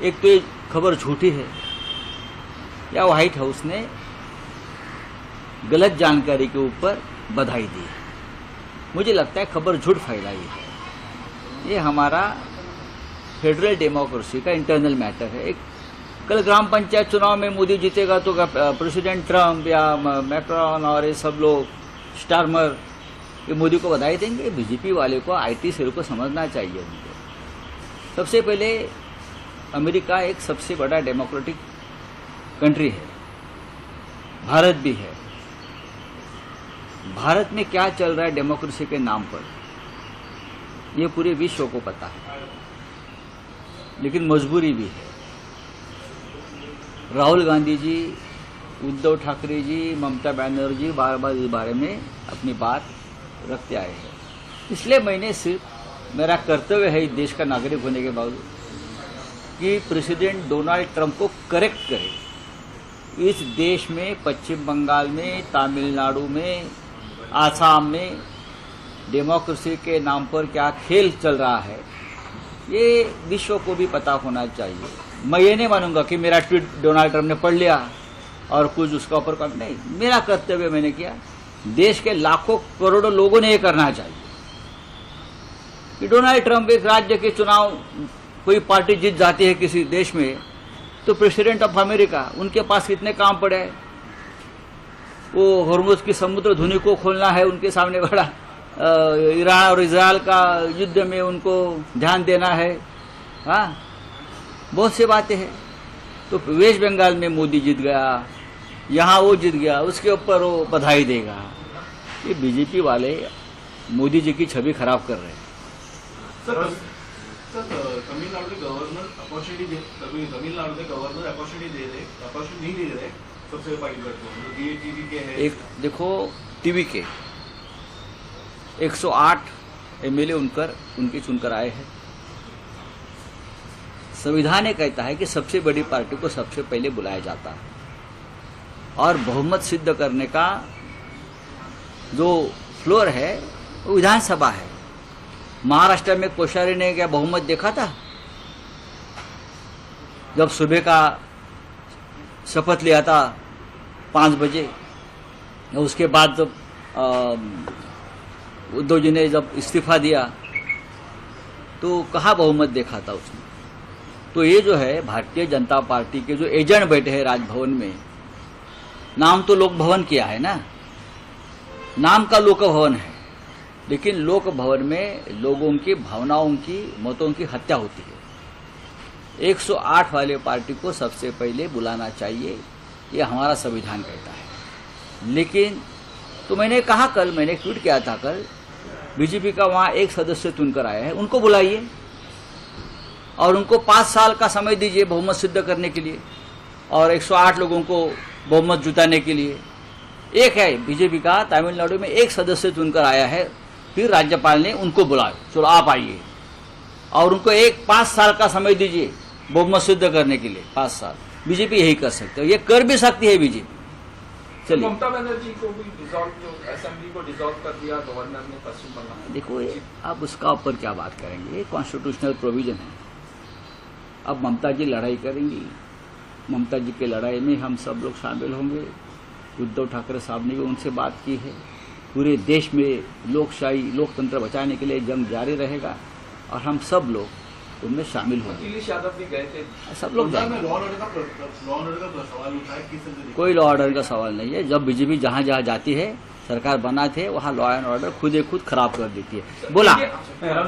एक तो ये खबर झूठी है या व्हाइट हाउस ने गलत जानकारी के ऊपर बधाई दी है। मुझे लगता है खबर झूठ फैलाई है। ये हमारा फेडरल डेमोक्रेसी का इंटरनल मैटर है। कल ग्राम पंचायत चुनाव में मोदी जीतेगा तो प्रेसिडेंट ट्रम्प या मैक्रॉन और ये सब लोग स्टारमर ये मोदी को बधाई देंगे। बीजेपी वाले को आईटी सेल को समझना चाहिए। उनको सबसे पहले अमेरिका एक सबसे बड़ा डेमोक्रेटिक कंट्री है, भारत भी है। भारत में क्या चल रहा है डेमोक्रेसी के नाम पर ये पूरे विश्व को पता है, लेकिन मजबूरी भी है। राहुल गांधी जी, उद्धव ठाकरे जी, ममता बनर्जी बार बार इस बारे में अपनी बात रखते आए हैं। इसलिए मैंने सिर्फ मेरा कर्तव्य है इस देश का नागरिक होने के बावजूद कि प्रेसिडेंट डोनाल्ड ट्रंप को करेक्ट करें। इस देश में पश्चिम बंगाल में, तमिलनाडु में, आसाम में डेमोक्रेसी के नाम पर क्या खेल चल रहा है ये विश्व को भी पता होना चाहिए। मैं ये नहीं मानूंगा कि मेरा ट्वीट डोनाल्ड ट्रंप ने पढ़ लिया और कुछ उसका ऊपर काम नहीं। मेरा कर्तव्य मैंने किया। देश के लाखों करोड़ों लोगों ने ये करना चाहिए कि डोनाल्ड ट्रंप एक राज्य के चुनाव कोई पार्टी जीत जाती है किसी देश में तो प्रेसिडेंट ऑफ अमेरिका उनके पास कितने काम पड़े हैं। वो हॉर्मुज़ की समुद्र धुनी को खोलना है, उनके सामने बड़ा ईरान और इजराइल का युद्ध में उनको ध्यान देना है। हाँ, बहुत सी बातें हैं। तो वेस्ट बंगाल में मोदी जीत गया, यहाँ वो जीत गया, उसके ऊपर वो बधाई देगा। ये बीजेपी वाले मोदी जी की छवि खराब कर रहे हैं। तमिलनाडु के गवर्नर अपॉर्चुनिटी नहीं दे रहे सबसे पहली बात तो टीवी के है। एक देखो टीवी के 108 एमएलए उनके चुनकर आए हैं। संविधान ये कहता है कि सबसे बड़ी पार्टी को सबसे पहले बुलाया जाता है और बहुमत सिद्ध करने का जो फ्लोर है वो विधानसभा है। महाराष्ट्र में कोश्यारी ने क्या बहुमत देखा था? जब सुबह का शपथ लिया था 5 बजे, उसके बाद जब उद्धव जी ने जब इस्तीफा दिया तो कहाँ बहुमत देखा था उसने? तो ये जो है भारतीय जनता पार्टी के जो एजेंट बैठे हैं राजभवन में, नाम तो लोक भवन किया है ना, नाम का लोक भवन है, लेकिन लोक भवन में लोगों की भावनाओं की, मतों की हत्या होती है। 108 वाले पार्टी को सबसे पहले बुलाना चाहिए, ये हमारा संविधान कहता है। लेकिन तो मैंने कहा, कल मैंने ट्वीट किया था, कल बीजेपी का वहाँ एक सदस्य चुनकर आया है, उनको बुलाइए और उनको 5 साल का समय दीजिए बहुमत सिद्ध करने के लिए और 108 लोगों को बहुमत जुटाने के लिए। एक है बीजेपी का तमिलनाडु में एक सदस्य चुनकर आया है, फिर राज्यपाल ने उनको बुलाया, चलो आप आइए और उनको 5 साल का समय दीजिए बहुमत सिद्ध करने के लिए। 5 साल बीजेपी यही कर सकते है, ये कर भी सकती है बीजेपी। चलिए, ममता बनर्जी को भी असेंबली को डिसॉल्व कर दिया गवर्नर ने पश्चिम बंगाल। देखो अब उसका ऊपर क्या बात करेंगे, ये कॉन्स्टिट्यूशनल प्रोविजन है। अब ममता जी लड़ाई करेंगी, ममता जी की लड़ाई में हम सब लोग शामिल होंगे। उद्धव ठाकरे साहब ने भी उनसे बात की है। पूरे देश में लोकशाही, लोकतंत्र बचाने के लिए जंग जारी रहेगा और हम सब लोग उनमें शामिल होंगे। अखिलेश यादव भी गए थे, सब लोग जाएंगे। लॉ ऑर्डर का सवाल उठा है, किस तरह से? कोई लॉ ऑर्डर का सवाल नहीं है। जब बीजेपी जहाँ जहाँ जाती है, सरकार बनाते हैं, वहाँ लॉ एंड ऑर्डर खुद खराब कर देती है। बोला